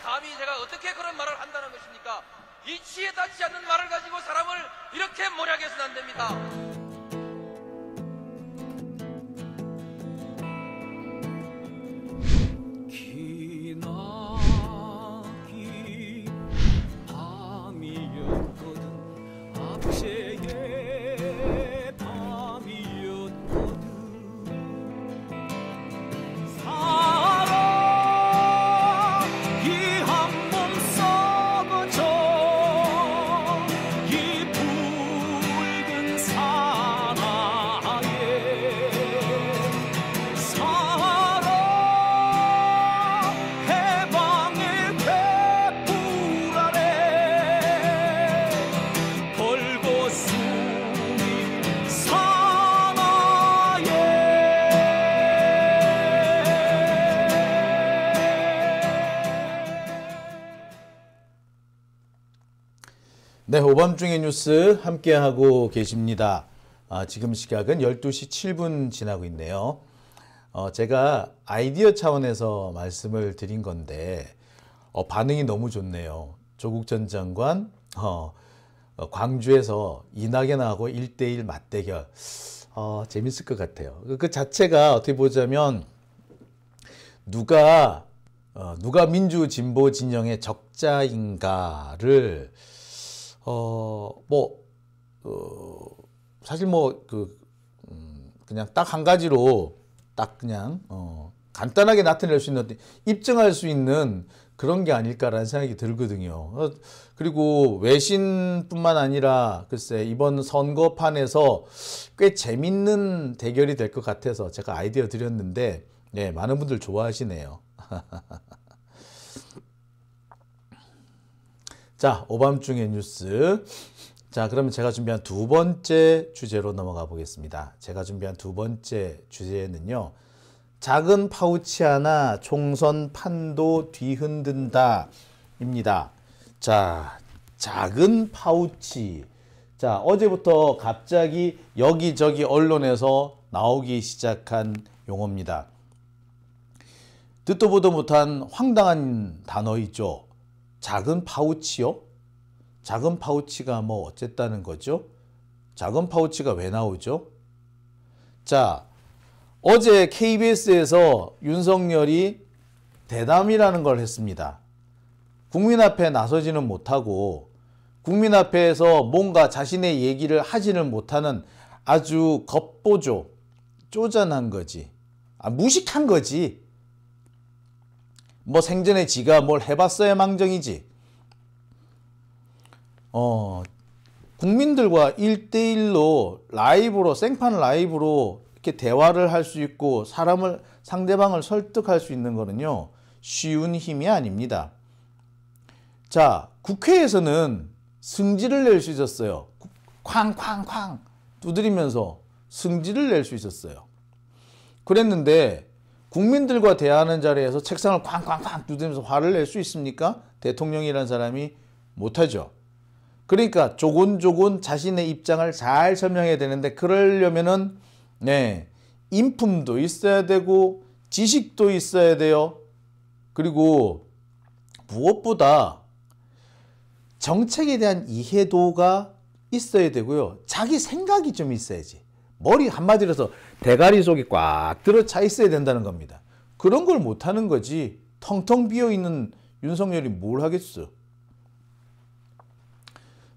감히 제가 어떻게 그런 말을 한다는 것입니까? 이치에 닿지 않는 말을 가지고 사람을 이렇게 몰약해서는 안 됩니다. 네, 오밤중의 뉴스 함께하고 계십니다. 지금 시각은 12시 7분 지나고 있네요. 제가 아이디어 차원에서 말씀을 드린 건데 반응이 너무 좋네요. 조국 전 장관 광주에서 이낙연하고 1대1 맞대결 재밌을 것 같아요. 그 자체가 어떻게 보자면 누가 민주 진보 진영의 적자인가를 사실 그냥 딱 한 가지로 딱 그냥 간단하게 나타낼 수 있는, 입증할 수 있는 그런 게 아닐까라는 생각이 들거든요. 그리고 외신뿐만 아니라 글쎄 이번 선거판에서 꽤 재밌는 대결이 될 것 같아서 제가 아이디어 드렸는데 네, 많은 분들 좋아하시네요. 자, 오밤중의 뉴스. 자, 그러면 제가 준비한 두 번째 주제로 넘어가 보겠습니다. 제가 준비한 두 번째 주제는요, 작은 파우치 하나 총선 판도 뒤흔든다 입니다. 자, 작은 파우치. 자, 어제부터 갑자기 여기저기 언론에서 나오기 시작한 용어입니다. 듣도 보도 못한 황당한 단어이죠. 작은 파우치요? 작은 파우치가 뭐 어쨌다는 거죠? 작은 파우치가 왜 나오죠? 자, 어제 KBS에서 윤석열이 대담이라는 걸 했습니다. 국민 앞에 나서지는 못하고 국민 앞에서 뭔가 자신의 얘기를 하지는 못하는 아주 겉보조, 쪼잔한 거지. 무식한 거지. 뭐 생전에 지가 뭘 해봤어야 망정이지. 국민들과 1대1로 라이브로, 생판 라이브로 이렇게 대화를 할 수 있고 상대방을 설득할 수 있는 거는요, 쉬운 힘이 아닙니다. 자, 국회에서는 승질을 낼 수 있었어요. 쾅쾅쾅 두드리면서 승질을 낼 수 있었어요. 그랬는데 국민들과 대화하는 자리에서 책상을 쾅쾅쾅 두드리면서 화를 낼 수 있습니까? 대통령이라는 사람이 못하죠. 그러니까 조곤조곤 자신의 입장을 잘 설명해야 되는데, 그러려면은 인품도 있어야 되고 지식도 있어야 돼요. 그리고 무엇보다 정책에 대한 이해도가 있어야 되고요. 자기 생각이 좀 있어야지. 머리 한마디로 해서 대가리 속이 꽉 들어차 있어야 된다는 겁니다. 그런 걸 못하는 거지. 텅텅 비어있는 윤석열이 뭘 하겠어.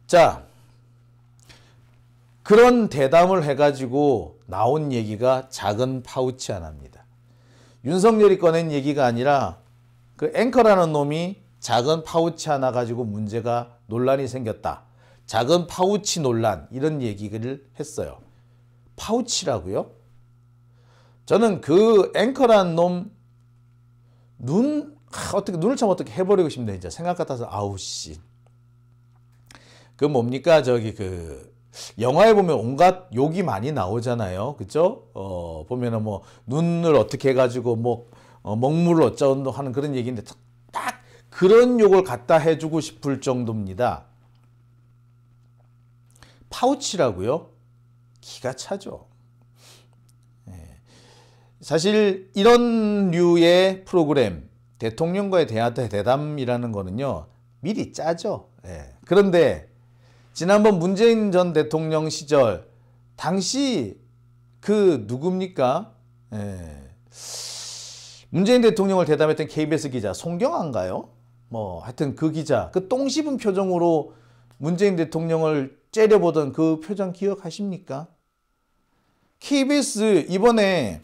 자, 그런 대담을 해가지고 나온 얘기가 작은 파우치 하나입니다. 윤석열이 꺼낸 얘기가 아니라 그 앵커라는 놈이 작은 파우치 하나 가지고 논란이 생겼다. 작은 파우치 논란, 이런 얘기를 했어요. 파우치라고요? 저는 그 앵커라는 놈 눈을 참 어떻게 해버리고 싶네. 진짜 생각 같아서 아우씨. 그 뭡니까? 영화에 보면 온갖 욕이 많이 나오잖아요. 그죠? 보면은 뭐, 눈을 어떻게 해가지고 먹물을 어쩌고 하는 그런 얘기인데, 딱 그런 욕을 갖다 해주고 싶을 정도입니다. 파우치라고요? 기가 차죠. 사실 이런 류의 프로그램, 대통령과의 대담이라는 거는요, 미리 짜죠. 예. 그런데 지난번 문재인 전 대통령 시절 당시 그 누굽니까? 예. 문재인 대통령을 대담했던 KBS 기자 송경아인가요? 뭐 하여튼 그 기자, 그 똥 씹은 표정으로 문재인 대통령을 째려보던 그 표정 기억하십니까? KBS 이번에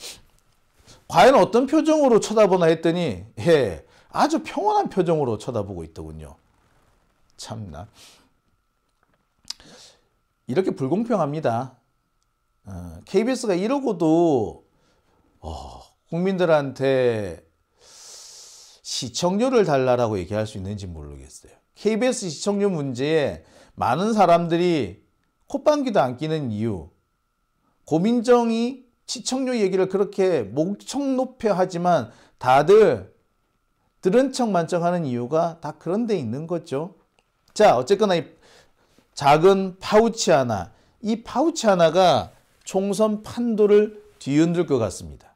과연 어떤 표정으로 쳐다보나 했더니 예, 아주 평온한 표정으로 쳐다보고 있더군요. 참나. 이렇게 불공평합니다. KBS가 이러고도 국민들한테 시청료를 달라고 얘기할 수 있는지 모르겠어요. KBS 시청료 문제에 많은 사람들이 콧방귀도 안 끼는 이유, 고민정이 시청료 얘기를 그렇게 목청 높여 하지만 다들 들은 척 만척하는 이유가 다 그런 데 있는 거죠. 자, 어쨌거나 이 작은 파우치 하나, 이 파우치 하나가 총선 판도를 뒤흔들 것 같습니다.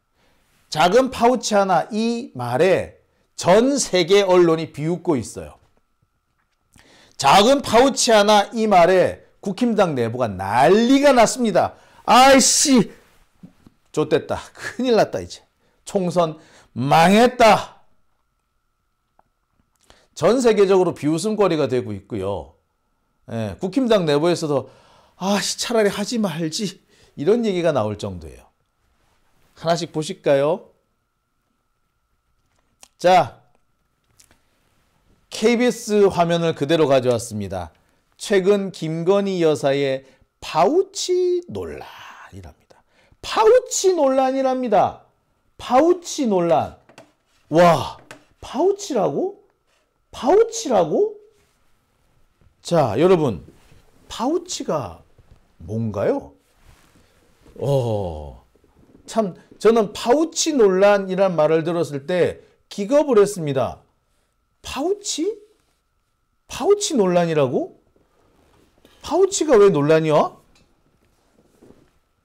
작은 파우치 하나, 이 말에 전 세계 언론이 비웃고 있어요. 작은 파우치 하나, 이 말에 국힘당 내부가 난리가 났습니다. 아이씨, 좆됐다. 큰일 났다 이제. 총선 망했다. 전 세계적으로 비웃음거리가 되고 있고요. 예, 국힘당 내부에서도 차라리 하지 말지 이런 얘기가 나올 정도예요. 하나씩 보실까요? 자, KBS 화면을 그대로 가져왔습니다. 최근 김건희 여사의 파우치 논란이랍니다. 파우치 논란이랍니다. 파우치 논란. 와, 파우치라고? 파우치라고? 자, 여러분, 파우치가 뭔가요? 참, 저는 파우치 논란이란 말을 들었을 때 기겁을 했습니다. 파우치? 파우치 논란이라고? 파우치가 왜 논란이야?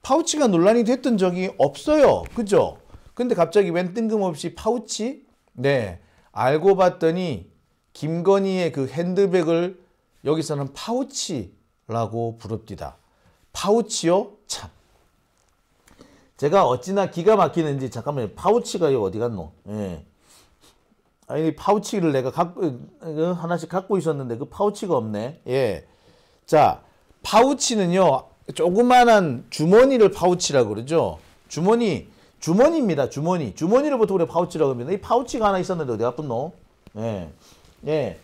파우치가 논란이 됐던 적이 없어요. 그죠? 근데 갑자기 웬 뜬금없이 파우치? 네. 알고 봤더니 김건희의 그 핸드백을 여기서는 파우치라고 부릅니다. 파우치요? 참. 제가 어찌나 기가 막히는지, 잠깐만요. 파우치가 이거 어디 갔노? 예. 아니, 파우치를 내가 하나씩 갖고 있었는데 그 파우치가 없네. 예. 자, 파우치는요, 조그만한 주머니를 파우치라고 그러죠. 주머니입니다. 주머니를 보통 우리가 파우치라고 합니다. 이 파우치가 하나 있었는데 어디 갔노? 예. 예.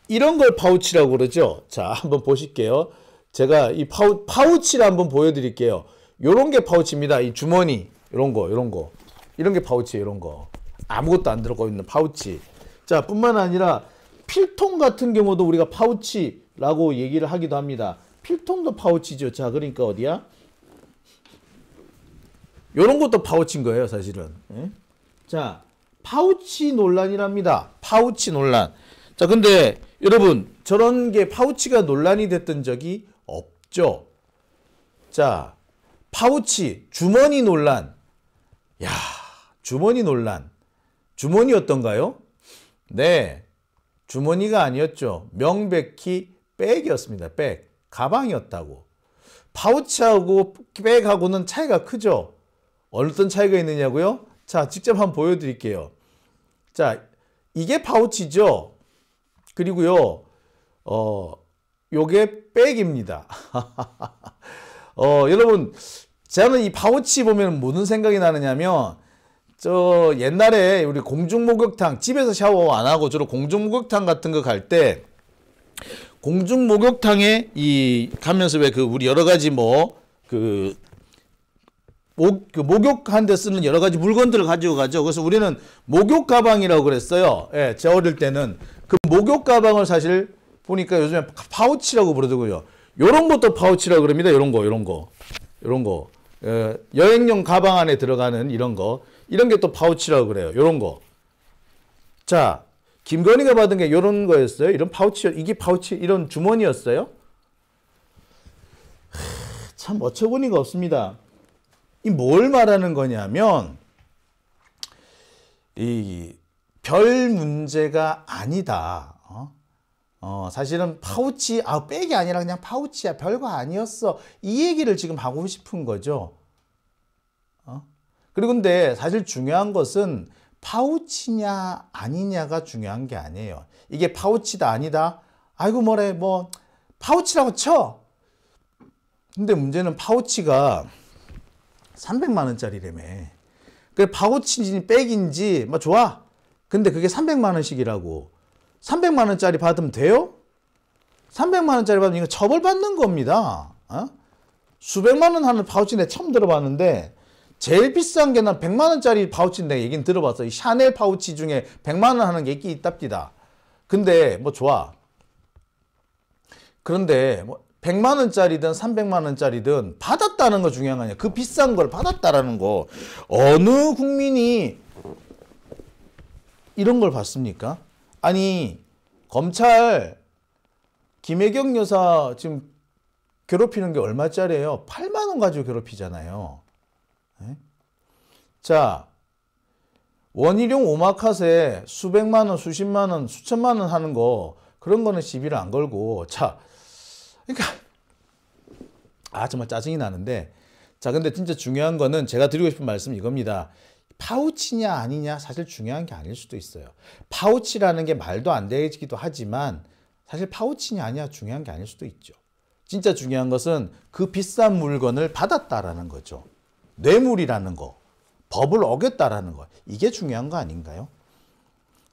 이런 걸 파우치라고 그러죠. 자, 한번 보실게요. 제가 이 파우치를 한번 보여드릴게요. 요런 게 파우치입니다. 이 주머니, 요런 거. 이런 게 파우치예요, 이런 거. 아무것도 안 들어가 있는 파우치. 자, 뿐만 아니라 필통 같은 경우도 우리가 파우치라고 얘기를 하기도 합니다. 필통도 파우치죠. 자, 그러니까 어디야? 요런 것도 파우치인 거예요, 사실은. 예? 자, 파우치 논란이랍니다. 파우치 논란. 자, 근데 여러분, 저런 게 파우치가 논란이 됐던 적이 없죠. 자, 파우치, 주머니 논란. 야, 주머니 논란. 주머니였던가요? 네, 주머니가 아니었죠. 명백히 백이었습니다. 백. 가방이었다고. 파우치하고 백하고는 차이가 크죠. 어떤 차이가 있느냐고요? 자, 직접 한번 보여드릴게요. 자, 이게 파우치죠. 그리고요, 요게 백입니다. 여러분, 저는 이 파우치 보면 무슨 생각이 나느냐면, 저 옛날에 우리 공중목욕탕, 집에서 샤워 안 하고 주로 공중목욕탕 같은 거 갈 때, 공중목욕탕에 가면서 왜 우리 여러 가지 목욕하는 데 쓰는 여러 가지 물건들을 가지고 가죠. 그래서 우리는 목욕 가방이라고 그랬어요. 예, 제 어릴 때는 그 목욕 가방을 사실 보니까 요즘에 파우치라고 부르더군요. 요런 것도 파우치라고 그럽니다. 요런 거. 여행용 가방 안에 들어가는 이런 거. 이런 게 또 파우치라고 그래요. 요런 거. 자, 김건희가 받은 게 요런 거였어요. 이런 파우치, 이게 파우치, 이런 주머니였어요. 참 어처구니가 없습니다. 이 뭘 말하는 거냐면, 이 별 문제가 아니다. 사실은 파우치, 백이 아니라 그냥 파우치야. 별거 아니었어. 이 얘기를 지금 하고 싶은 거죠. 그리고 근데 사실 중요한 것은 파우치냐 아니냐가 중요한 게 아니에요. 이게 파우치다 아니다. 아이고 뭐래 뭐 파우치라고 쳐. 근데 문제는 파우치가 300만 원짜리라며. 그 파우치인지 백인지 뭐 좋아. 근데 그게 300만 원씩이라고. 300만 원짜리 받으면 돼요? 300만 원짜리 받으면 이거 처벌받는 겁니다. 수백만 원 하는 파우치 내가 처음 들어봤는데 제일 비싼 게 난 100만 원짜리 파우치인데 얘기는 들어봤어. 이 샤넬 파우치 중에 100만 원 하는 게 있답니다. 근데 뭐 좋아. 그런데 뭐 100만 원짜리든 300만 원짜리든 받았다는 거 중요한 거 아니야. 그 비싼 걸 받았다라는 거. 어느 국민이 이런 걸 받습니까? 아니 검찰 김혜경 여사 지금 괴롭히는 게 얼마짜리예요? 8만 원 가지고 괴롭히잖아요. 네? 자, 원희룡 오마카세 수백만 원, 수십만 원, 수천만 원 하는 거 그런 거는 시비를 안 걸고 자, 그러니까 정말 짜증이 나는데 자, 근데 진짜 중요한 거는 제가 드리고 싶은 말씀은 이겁니다. 파우치냐 아니냐 사실 중요한 게 아닐 수도 있어요. 파우치라는 게 말도 안 되기도 하지만 사실 파우치냐 아니냐 중요한 게 아닐 수도 있죠. 진짜 중요한 것은 그 비싼 물건을 받았다라는 거죠. 뇌물이라는 거, 법을 어겼다라는 거, 이게 중요한 거 아닌가요?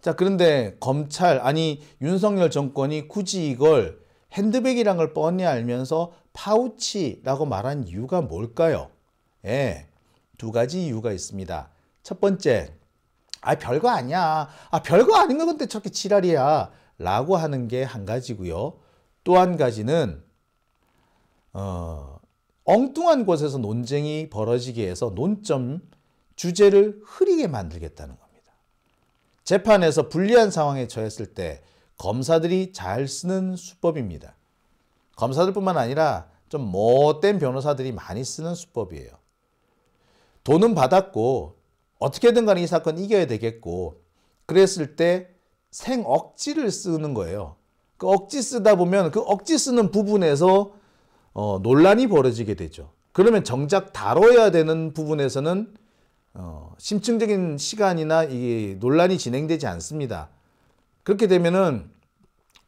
자, 그런데 검찰, 아니 윤석열 정권이 굳이 이걸 핸드백이란 걸 뻔히 알면서 파우치라고 말한 이유가 뭘까요? 예, 두 가지 이유가 있습니다. 첫 번째, 별거 아니야. 별거 아닌 거 근데 저렇게 지랄이야. 라고 하는 게 한 가지고요. 또 한 가지는 엉뚱한 곳에서 논쟁이 벌어지게 해서 논점 주제를 흐리게 만들겠다는 겁니다. 재판에서 불리한 상황에 처했을 때 검사들이 잘 쓰는 수법입니다. 검사들뿐만 아니라 좀 못된 변호사들이 많이 쓰는 수법이에요. 돈은 받았고 어떻게든 간에 이 사건 이겨야 되겠고 그랬을 때 생억지를 쓰는 거예요. 그 억지 쓰다 보면 그 억지 쓰는 부분에서 논란이 벌어지게 되죠. 그러면 정작 다뤄야 되는 부분에서는 심층적인 시간이나 이 논란이 진행되지 않습니다. 그렇게 되면은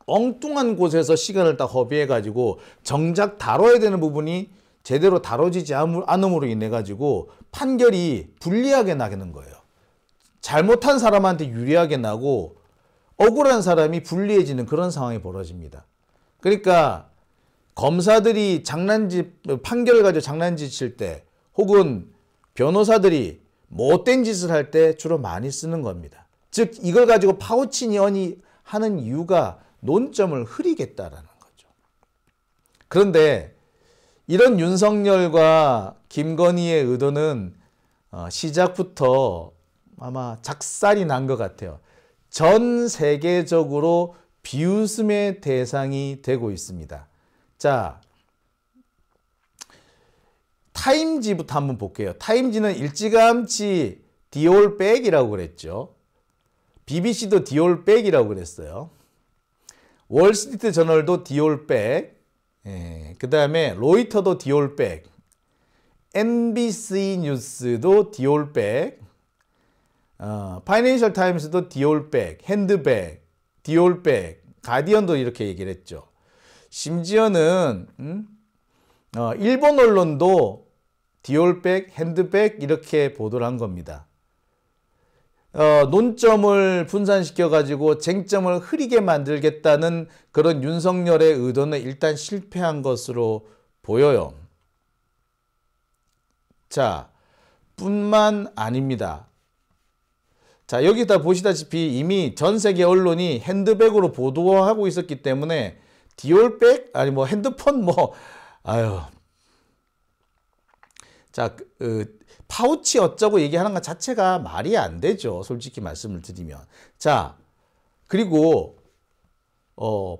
엉뚱한 곳에서 시간을 딱 허비해 가지고 정작 다뤄야 되는 부분이 제대로 다뤄지지 않음으로 인해 가지고 판결이 불리하게 나는 거예요. 잘못한 사람한테 유리하게 나고 억울한 사람이 불리해지는 그런 상황이 벌어집니다. 그러니까 검사들이 판결을 가지고 장난질 칠 때 혹은 변호사들이 못된 짓을 할 때 주로 많이 쓰는 겁니다. 즉 이걸 가지고 파우치니 하는 이유가 논점을 흐리겠다라는 거죠. 그런데 이런 윤석열과 김건희의 의도는 시작부터 아마 작살이 난 것 같아요. 전 세계적으로 비웃음의 대상이 되고 있습니다. 자, 타임지부터 한번 볼게요. 타임지는 일찌감치 디올백이라고 그랬죠. BBC도 디올백이라고 그랬어요. 월스트리트 저널도 디올백, 그 다음에 로이터도 디올백, NBC 뉴스도 디올백, 파이낸셜 타임스도 디올백, 핸드백, 디올백, 가디언도 이렇게 얘기를 했죠. 심지어는 일본 언론도 디올백, 핸드백 이렇게 보도를 한 겁니다. 논점을 분산시켜 가지고 쟁점을 흐리게 만들겠다는 그런 윤석열의 의도는 일단 실패한 것으로 보여요. 자, 뿐만 아닙니다. 자, 여기다 보시다시피 이미 전 세계 언론이 핸드백으로 보도하고 있었기 때문에 디올백 아니 뭐 핸드폰 자, 파우치 어쩌고 얘기하는 것 자체가 말이 안 되죠. 솔직히 말씀을 드리면. 자, 그리고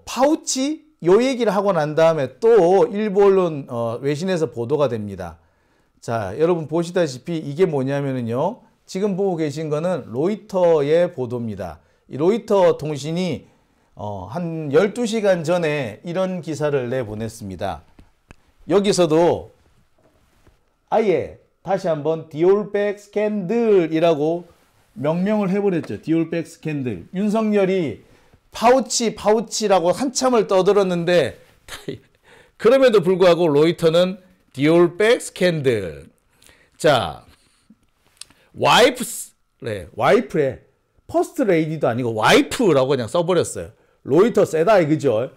파우치 요 얘기를 하고 난 다음에 또 일부 언론 외신에서 보도가 됩니다. 자, 여러분 보시다시피 이게 뭐냐면은요. 지금 보고 계신 거는 로이터의 보도입니다. 이 로이터 통신이 한 12시간 전에 이런 기사를 내보냈습니다. 여기서도 아예 다시 한번 디올백 스캔들이라고 명명을 해버렸죠. 디올백 스캔들. 윤석열이 파우치라고 한참을 떠들었는데 그럼에도 불구하고 로이터는 디올백 스캔들. 자, 와이프의 퍼스트 레이디도 아니고 와이프라고 그냥 써버렸어요. 로이터 세다 이거죠.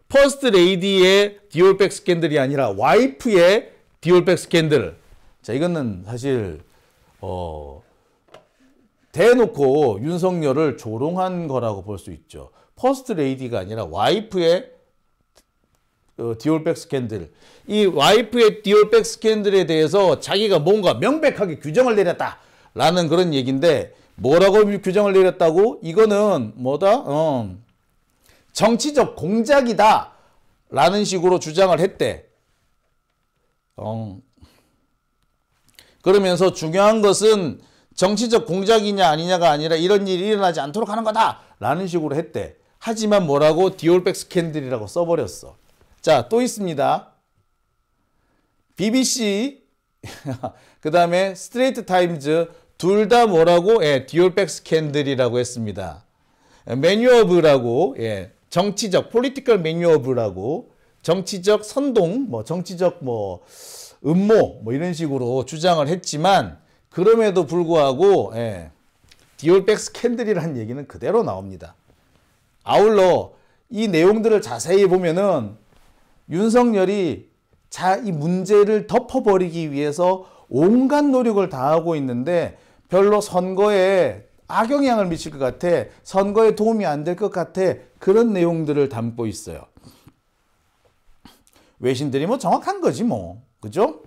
퍼스트 레이디의 디올백 스캔들이 아니라 와이프의 디올백 스캔들. 자, 이거는 사실 대놓고 윤석열을 조롱한 거라고 볼 수 있죠. 퍼스트 레이디가 아니라 와이프의 디올백 스캔들. 이 와이프의 디올백 스캔들에 대해서 자기가 뭔가 명백하게 규정을 내렸다라는 그런 얘기인데 뭐라고 규정을 내렸다고? 이거는 뭐다? 정치적 공작이다 라는 식으로 주장을 했대. 그러면서 중요한 것은 정치적 공작이냐 아니냐가 아니라 이런 일이 일어나지 않도록 하는 거다 라는 식으로 했대. 하지만 뭐라고? 디올백 스캔들이라고 써버렸어. 자, 또 있습니다. BBC 그 다음에 스트레이트 타임즈 둘 다 뭐라고? 디올백 스캔들이라고 했습니다. 매뉴어브라고, 정치적 폴리티컬 매뉴어브라고 정치적 선동, 정치적 음모 이런 식으로 주장을 했지만 그럼에도 불구하고 디올백 스캔들이라는 얘기는 그대로 나옵니다. 아울러 이 내용들을 자세히 보면은 윤석열이 이 문제를 덮어버리기 위해서 온갖 노력을 다하고 있는데 별로 선거에 악영향을 미칠 것 같아. 선거에 도움이 안 될 것 같아. 그런 내용들을 담고 있어요. 외신들이 정확한 거지 그죠?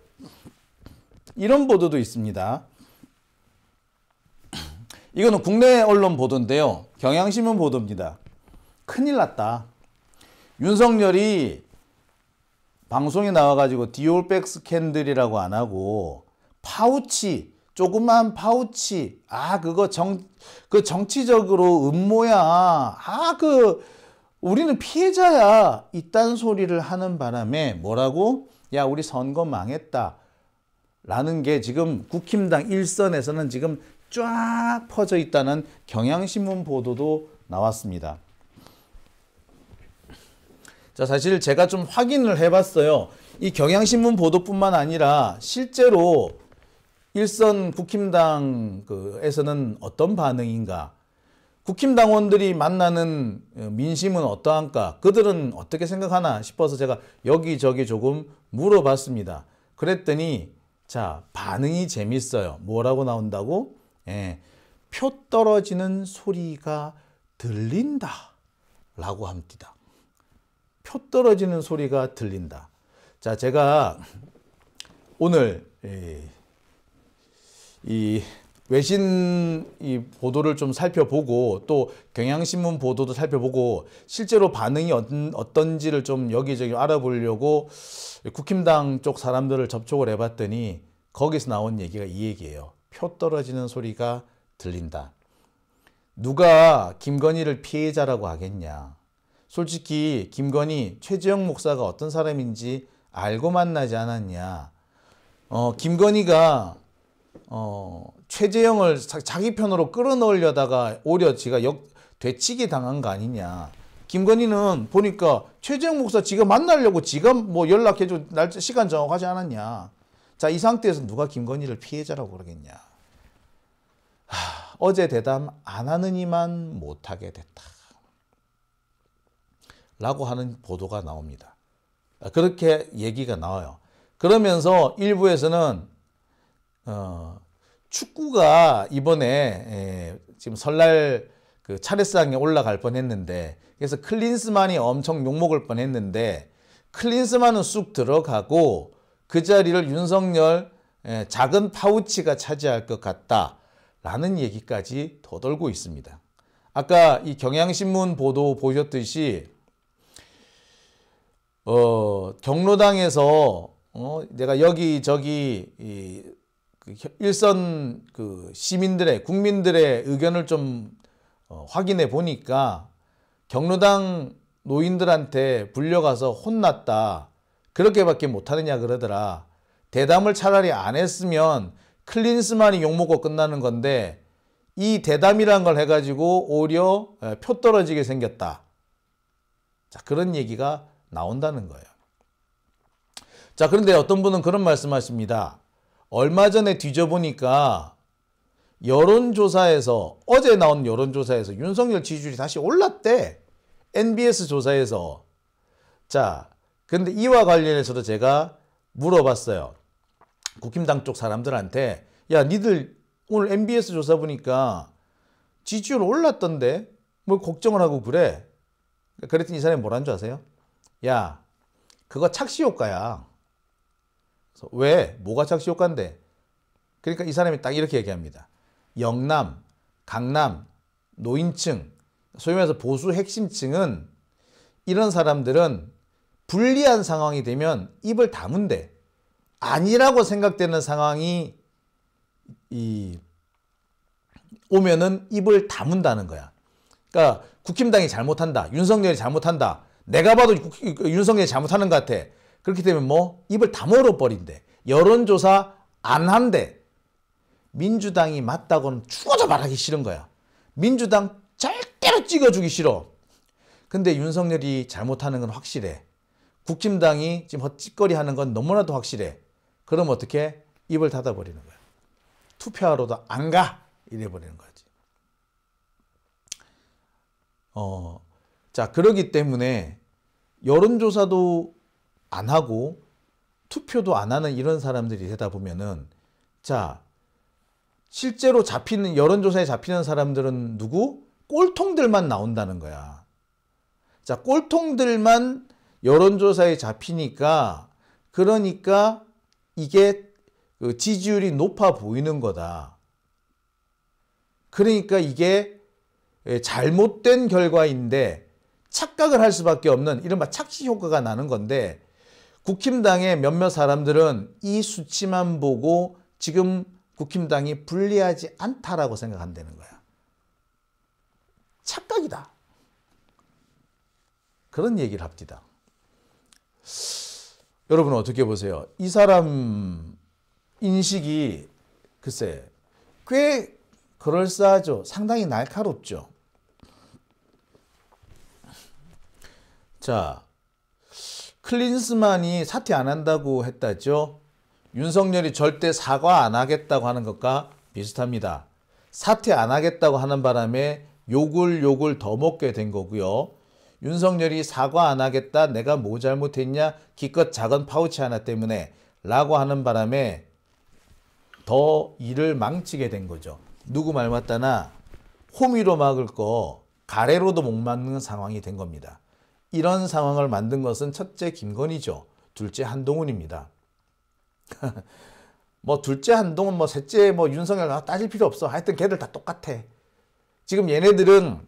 이런 보도도 있습니다. 이거는 국내 언론 보도인데요. 경향신문 보도입니다. 큰일 났다. 윤석열이 방송에 나와가지고 디올백 스캔들이라고 안 하고 파우치, 조그만 파우치, 그거 정치적으로 음모야. 우리는 피해자야. 이딴 소리를 하는 바람에 뭐라고? 야, 우리 선거 망했다. 라는 게 지금 국힘당 일선에서는 지금 쫙 퍼져 있다는 경향신문 보도도 나왔습니다. 자, 사실 제가 좀 확인을 해봤어요. 이 경향신문 보도뿐만 아니라 실제로 일선 국힘당에서는 어떤 반응인가? 국힘당원들이 만나는 민심은 어떠한가? 그들은 어떻게 생각하나 싶어서 제가 여기저기 조금 물어봤습니다. 그랬더니 자, 반응이 재밌어요. 뭐라고 나온다고? 표 떨어지는 소리가 들린다 라고 합니다. 표 떨어지는 소리가 들린다. 자, 제가 오늘 이 외신 이 보도를 좀 살펴보고 또 경향신문 보도도 살펴보고 실제로 반응이 어떤지를 좀 여기저기 알아보려고 국힘당 쪽 사람들을 접촉을 해봤더니 거기서 나온 얘기가 이 얘기예요. 표 떨어지는 소리가 들린다. 누가 김건희를 피해자라고 하겠냐. 솔직히 김건희, 최재형 목사가 어떤 사람인지 알고 만나지 않았냐. 김건희가 최재형을 자기 편으로 끌어넣으려다가 오히려 지가 되치기 당한 거 아니냐. 김건희는 보니까 최재형 목사 지가 만나려고 지가 연락해줘 날짜 시간 정하지 않았냐. 자, 이 상태에서 누가 김건희를 피해자라고 그러겠냐. 어제 대담 안 하느니만 못하게 됐다. 라고 하는 보도가 나옵니다. 그렇게 얘기가 나와요. 그러면서 일부에서는 축구가 이번에 지금 설날 그 차례상에 올라갈 뻔했는데 그래서 클린스만이 엄청 욕먹을 뻔했는데 클린스만은 쑥 들어가고 그 자리를 윤석열 작은 파우치가 차지할 것 같다라는 얘기까지 더 돌고 있습니다. 아까 이 경향신문 보도 보셨듯이 경로당에서 내가 여기저기 일선 시민들의 국민들의 의견을 좀 확인해 보니까 경로당 노인들한테 불려가서 혼났다. 그렇게밖에 못하느냐 그러더라. 대담을 차라리 안 했으면 클린스만이 욕먹고 끝나는 건데 이 대담이란 걸 해가지고 오히려 표 떨어지게 생겼다. 자, 그런 얘기가 나온다는 거예요. 자, 그런데 어떤 분은 그런 말씀하십니다. 얼마 전에 뒤져보니까 여론조사에서 어제 나온 여론조사에서 윤석열 지지율이 다시 올랐대. NBS 조사에서. 자, 근데 이와 관련해서도 제가 물어봤어요. 국힘당 쪽 사람들한테 야, 니들 오늘 NBS 조사 보니까 지지율 올랐던데 뭘 걱정을 하고 그래? 그랬더니 이 사람이 뭐라는 줄 아세요? 야, 그거 착시효과야. 그래서 왜? 뭐가 착시효과인데? 그러니까 이 사람이 딱 이렇게 얘기합니다. 영남, 강남, 노인층, 소위 말해서 보수 핵심층은 이런 사람들은 불리한 상황이 되면 입을 다문대. 아니라고 생각되는 상황이 오면은 입을 다문다는 거야. 그러니까 국힘당이 잘못한다. 윤석열이 잘못한다. 내가 봐도 윤석열이 잘못하는 것 같아. 그렇게 되면 뭐 입을 다물어 버린대. 여론조사 안 한대. 민주당이 맞다고는 죽어도 말하기 싫은 거야. 민주당 절대로 찍어주기 싫어. 근데 윤석열이 잘못하는 건 확실해. 국힘당이 지금 헛짓거리 하는 건 너무나도 확실해. 그럼 어떻게? 입을 닫아버리는 거야. 투표하러도 안 가. 이래버리는 거지. 자, 그러기 때문에 여론조사도 안 하고 투표도 안 하는 이런 사람들이 되다 보면은 자, 실제로 잡히는 여론조사에 잡히는 사람들은 누구? 꼴통들만 나온다는 거야. 자, 꼴통들만 여론조사에 잡히니까 그러니까 이게 지지율이 높아 보이는 거다. 그러니까 이게 잘못된 결과인데 착각을 할 수밖에 없는 이른바 착시 효과가 나는 건데 국힘당의 몇몇 사람들은 이 수치만 보고 지금 국힘당이 불리하지 않다라고 생각한다는 거야. 착각이다. 그런 얘기를 합니다. 여러분은 어떻게 보세요? 이 사람 인식이 글쎄 꽤 그럴싸하죠. 상당히 날카롭죠. 자, 클린스만이 사퇴 안 한다고 했다죠. 윤석열이 절대 사과 안 하겠다고 하는 것과 비슷합니다. 사퇴 안 하겠다고 하는 바람에 욕을 더 먹게 된 거고요. 윤석열이 사과 안 하겠다, 내가 뭐 잘못했냐, 기껏 작은 파우치 하나 때문에 라고 하는 바람에 더 일을 망치게 된 거죠. 누구 말 맞다나 호미로 막을 거 가래로도 못 막는 상황이 된 겁니다. 이런 상황을 만든 것은 첫째 김건희죠. 둘째 한동훈입니다. 뭐 둘째 한동훈, 뭐 셋째 뭐 윤석열 따질 필요 없어. 하여튼 걔들 다 똑같아. 지금 얘네들은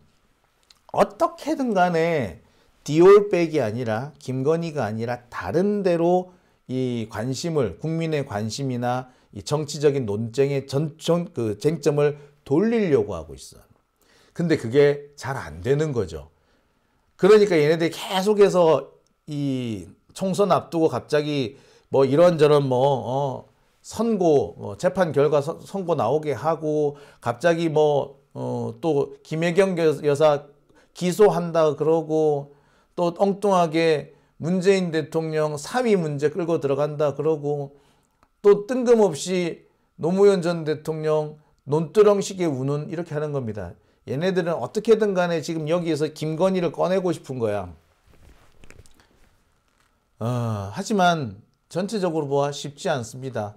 어떻게든 간에 디올백이 아니라 김건희가 아니라 다른 데로 이 관심을 국민의 관심이나 이 정치적인 논쟁의 쟁점을 돌리려고 하고 있어. 근데 그게 잘 안 되는 거죠. 그러니까 얘네들이 계속해서 이 총선 앞두고 갑자기 뭐 이런저런 선고 재판 결과 선고 나오게 하고 갑자기 또 김혜경 여사 기소한다 그러고 또 엉뚱하게 문재인 대통령 3위 문제 끌고 들어간다 그러고 또 뜬금없이 노무현 전 대통령 논두렁식의 운운 이렇게 하는 겁니다. 얘네들은 어떻게든 간에 지금 여기에서 김건희를 꺼내고 싶은 거야. 하지만 전체적으로 보아 쉽지 않습니다.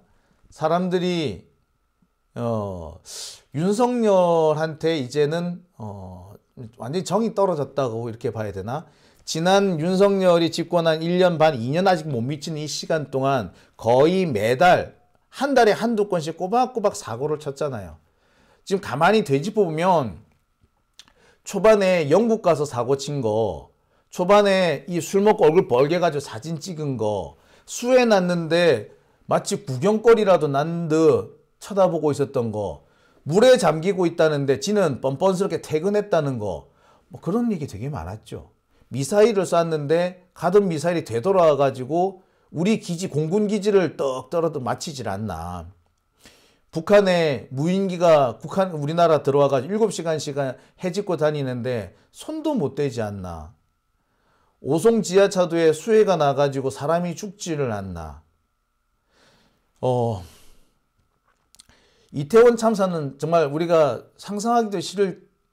사람들이 윤석열한테 이제는 완전히 정이 떨어졌다고 이렇게 봐야 되나? 지난 윤석열이 집권한 1년 반, 2년 아직 못 미치는 이 시간 동안 거의 매달 한 달에 한두 건씩 꼬박꼬박 사고를 쳤잖아요. 지금 가만히 되짚어보면 초반에 영국 가서 사고 친 거, 초반에 이 술 먹고 얼굴 벌게 가지고 사진 찍은 거, 수해 났는데 마치 구경거리라도 난 듯 쳐다보고 있었던 거, 물에 잠기고 있다는데 지는 뻔뻔스럽게 퇴근했다는 거, 뭐 그런 얘기 되게 많았죠. 미사일을 쐈는데 가던 미사일이 되돌아와가지고 우리 기지, 공군 기지를 떡 떨어도 맞히질 않나. 북한의 무인기가 우리나라 들어와가지고 7시간 해집고 다니는데 손도 못 대지 않나. 오송 지하차도에 수해가 나가지고 사람이 죽지를 않나. 이태원 참사는 정말 우리가 상상하기도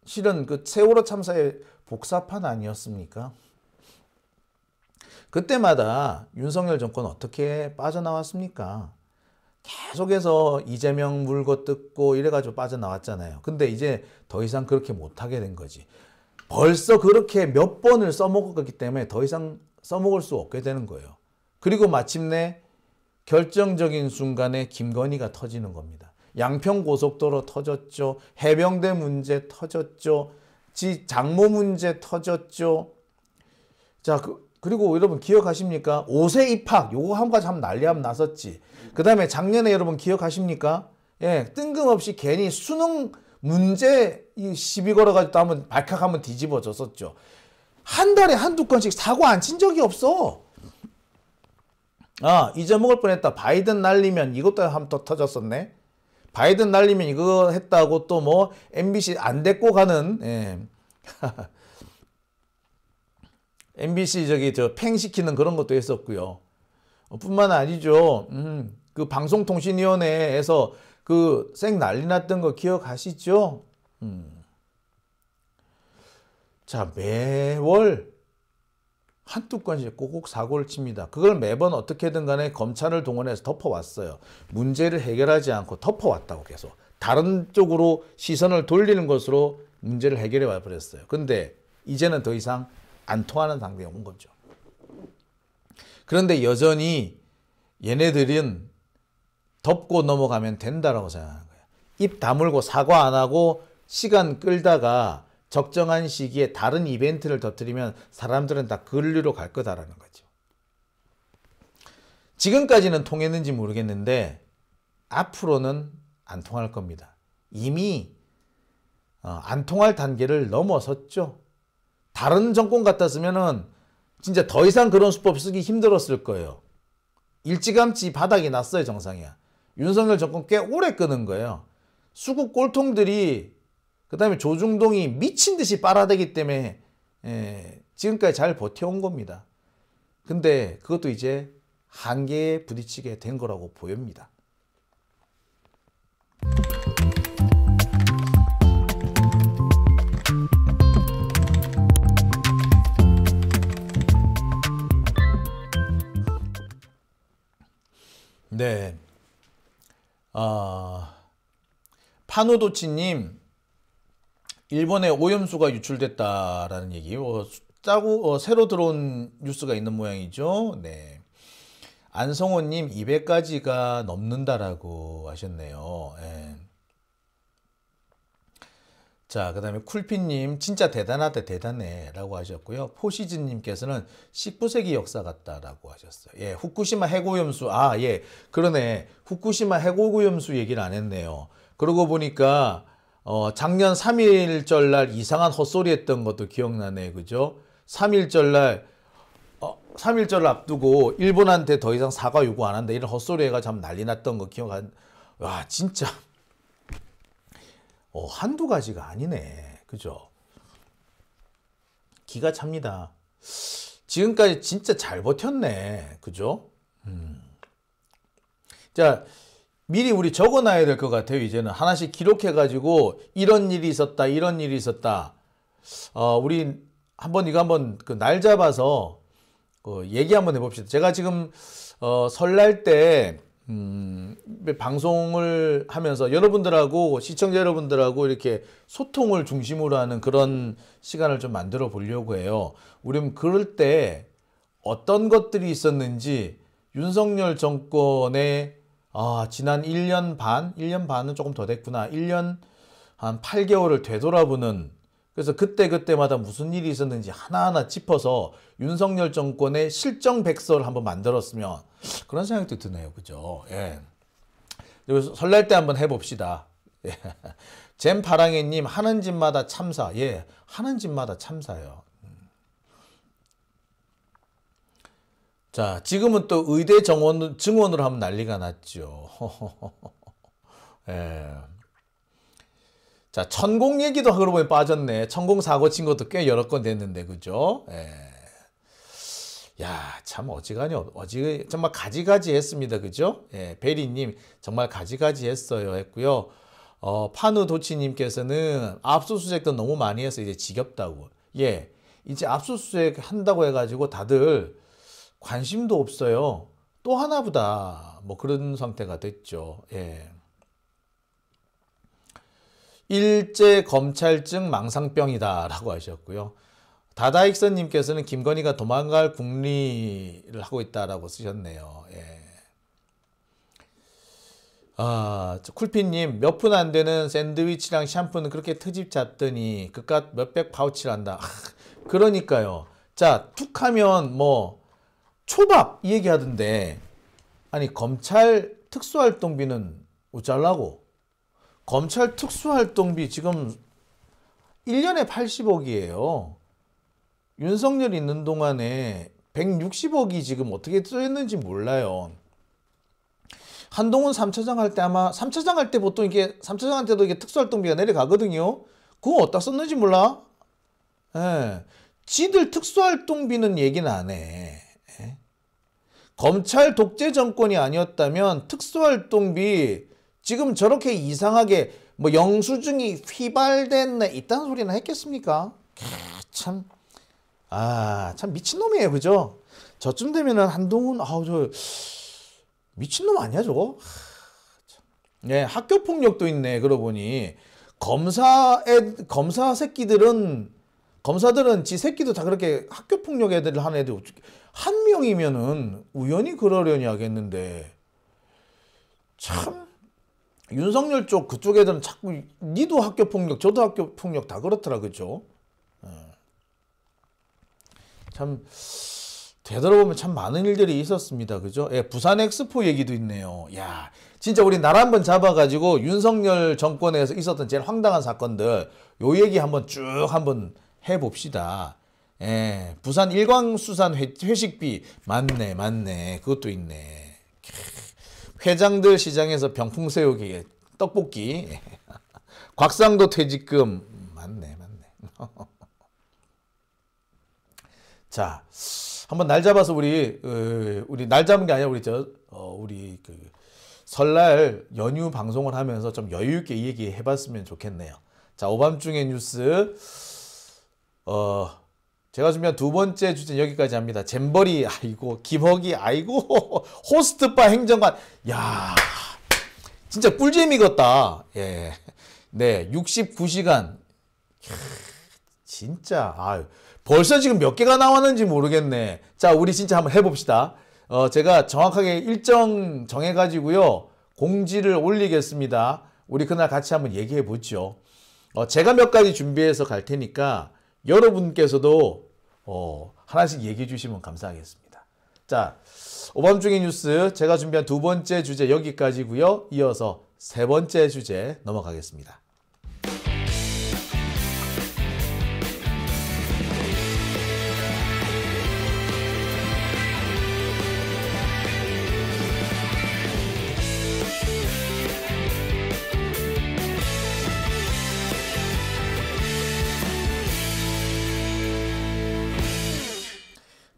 싫은 그 세월호 참사의 복사판 아니었습니까? 그때마다 윤석열 정권 어떻게 빠져나왔습니까? 계속해서 이재명 물고 뜯고 이래가지고 빠져나왔잖아요. 근데 이제 더 이상 그렇게 못하게 된 거지. 벌써 그렇게 몇 번을 써먹었기 때문에 더 이상 써먹을 수 없게 되는 거예요. 그리고 마침내 결정적인 순간에 김건희가 터지는 겁니다. 양평고속도로 터졌죠. 해병대 문제 터졌죠. 장모 문제 터졌죠. 자, 그리고 여러분 기억하십니까? 5세 입학 요거 한 가지 하면 난리하면 났었지. 그 다음에 작년에 여러분 기억하십니까? 예, 뜬금없이 괜히 수능 문제 시비 걸어가지고 한번 발칵 한번 뒤집어졌었죠. 한 달에 한두 건씩 사고 안 친 적이 없어. 잊어먹을 뻔했다. 바이든 날리면 이것도 한번 더 터졌었네. 바이든 날리면 이거 했다고 또 뭐 MBC 안 데리고 가는, 예. MBC 팽시키는 그런 것도 했었고요. 뿐만 아니죠. 그 방송통신위원회에서 그 난리 났던 거 기억하시죠? 자, 매월 한두 건씩 꼭꼭 사고를 칩니다. 그걸 매번 어떻게든 간에 검찰을 동원해서 덮어왔어요. 문제를 해결하지 않고 덮어왔다고 계속. 다른 쪽으로 시선을 돌리는 것으로 문제를 해결해 와버렸어요. 근데 이제는 더 이상 안 통하는 단계에 온 거죠. 그런데 여전히 얘네들은 덮고 넘어가면 된다라고 생각하는 거예요. 입 다물고 사과 안 하고 시간 끌다가 적정한 시기에 다른 이벤트를 터뜨리면 사람들은 다 그리로 갈 거다라는 거죠. 지금까지는 통했는지 모르겠는데 앞으로는 안 통할 겁니다. 이미 안 통할 단계를 넘어섰죠. 다른 정권 같았으면은 진짜 더 이상 그런 수법 쓰기 힘들었을 거예요. 일찌감치 바닥이 났어요, 정상이야. 윤석열 정권 꽤 오래 끄는 거예요. 수국 꼴통들이 그다음에 조중동이 미친 듯이 빨아대기 때문에 지금까지 잘 버텨온 겁니다. 근데 그것도 이제 한계에 부딪히게 된 거라고 보입니다. 네. 파노도치님, 일본에 오염수가 유출됐다라는 얘기, 새로 들어온 뉴스가 있는 모양이죠. 네. 안성호님, 200가지가 넘는다라고 하셨네요. 네. 자, 그 다음에 쿨피님, 진짜 대단하다, 대단해 라고 하셨고요. 포시즈님께서는 19세기 역사 같다라고 하셨어요. 예, 후쿠시마 핵오염수, 예, 그러네. 후쿠시마 핵오염수 얘기를 안 했네요. 그러고 보니까, 작년 3.1절 날 이상한 헛소리 했던 것도 기억나네. 그죠? 3.1절 날, 3.1절을 앞두고 일본한테 더 이상 사과 요구 안 한다. 이런 헛소리 해가 참 난리 났던 거 와, 진짜. 한두 가지가 아니네. 그죠? 기가 찹니다. 지금까지 진짜 잘 버텼네. 그죠? 자, 미리 우리 적어놔야 될 것 같아요. 이제는 하나씩 기록해가지고 이런 일이 있었다, 이런 일이 있었다. 우리 이거 한번 그 날 잡아서 얘기 한번 해봅시다. 제가 지금 설날 때 방송을 하면서 여러분들하고 시청자 여러분들하고 이렇게 소통을 중심으로 하는 그런 시간을 좀 만들어 보려고 해요. 우리는 그럴 때 어떤 것들이 있었는지 윤석열 정권의 지난 1년 반은 조금 더 됐구나. 1년 한 8개월을 되돌아보는, 그래서 그때마다 무슨 일이 있었는지 하나하나 짚어서 윤석열 정권의 실정백서를 한번 만들었으면 그런 생각도 드네요. 그죠? 예. 설날 때 한번 해봅시다. 예. 잼파랑이님, 하는 집마다 참사. 예, 하는 집마다 참사요. 자, 지금은 또 의대 증원으로 하면 난리가 났죠. 예. 자, 천공 얘기도 그러고 보니 빠졌네. 천공 사고 친 것도 꽤 여러 건 됐는데, 그죠? 예. 야, 참 정말 가지가지 했습니다. 그죠? 예, 베리님, 정말 가지가지 했어요. 했고요. 파누도치님께서는 압수수색도 너무 많이 해서 이제 지겹다고. 예, 이제 압수수색 한다고 해가지고 다들 관심도 없어요. 또 하나보다 뭐 그런 상태가 됐죠. 예. 일제 검찰증 망상병이다라고 하셨고요. 다다익선님께서는 김건희가 도망갈 궁리를 하고 있다라고 쓰셨네요. 예. 쿨피님, 몇 푼 안 되는 샌드위치랑 샴푸는 그렇게 트집 잡더니 그깟 몇백 파우치를 한다. 그러니까요. 자, 툭 하면 뭐 초밥 이 얘기하던데, 아니 검찰 특수활동비는 어쩌려고? 검찰 특수활동비 지금 1년에 80억이에요. 윤석열 있는 동안에 160억이 지금 어떻게 쓰였는지 몰라요. 한동훈 3차장 할 때 아마 3차장 할 때 보통 이게 3차장 할 때도 이게 특수활동비가 내려가거든요. 그거 어디다 썼는지 몰라? 예. 지들 특수활동비는 얘기는 안 해. 예. 검찰 독재 정권이 아니었다면 특수활동비 지금 저렇게 이상하게 뭐 영수증이 휘발됐네 이딴 소리나 했겠습니까? 참 미친놈이에요. 그죠? 저쯤 되면은 한동훈 미친놈 아니야 저거? 예, 학교 폭력도 있네. 그러고 보니 검사들은 지 새끼도 다 그렇게 학교 폭력 애들 하는 애들 한 명이면은 우연히 그러려니 하겠는데, 참 윤석열 쪽 그쪽 애들은 자꾸 니도 학교 폭력 저도 학교 폭력 다 그렇더라. 그죠? 참 되돌아보면 참 많은 일들이 있었습니다. 그죠? 예, 부산 엑스포 얘기도 있네요. 야, 진짜 우리 날 한번 잡아가지고 윤석열 정권에서 있었던 제일 황당한 사건들 요 얘기 한번 쭉 한번 해봅시다. 예, 부산 일광수산 회식비 맞네. 그것도 있네. 회장들 시장에서 병풍새우기 떡볶이 곽상도 퇴직금 맞네. 자, 한번 날 잡아서 우리 날 잡은 게 아니라 우리 설날 연휴 방송을 하면서 좀 여유 있게 얘기해봤으면 좋겠네요. 자, 오밤중의 뉴스 제가 준비한 두 번째 주제 여기까지 합니다. 잼버리 아이고, 김학의 아이고, 호스트바 행정관, 야 진짜 꿀잼이겠다. 예, 네, 69시간 진짜 벌써 지금 몇 개가 나왔는지 모르겠네. 자, 우리 진짜 한번 해봅시다. 제가 정확하게 일정 정해가지고요 공지를 올리겠습니다. 우리 그날 같이 한번 얘기해 보죠. 제가 몇 가지 준비해서 갈 테니까 여러분께서도 하나씩 얘기해 주시면 감사하겠습니다. 자, 오밤중의 뉴스 제가 준비한 두 번째 주제 여기까지고요. 이어서 세 번째 주제 넘어가겠습니다.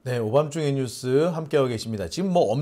네, 오밤중의 뉴스 함께하고 계십니다. 지금 뭐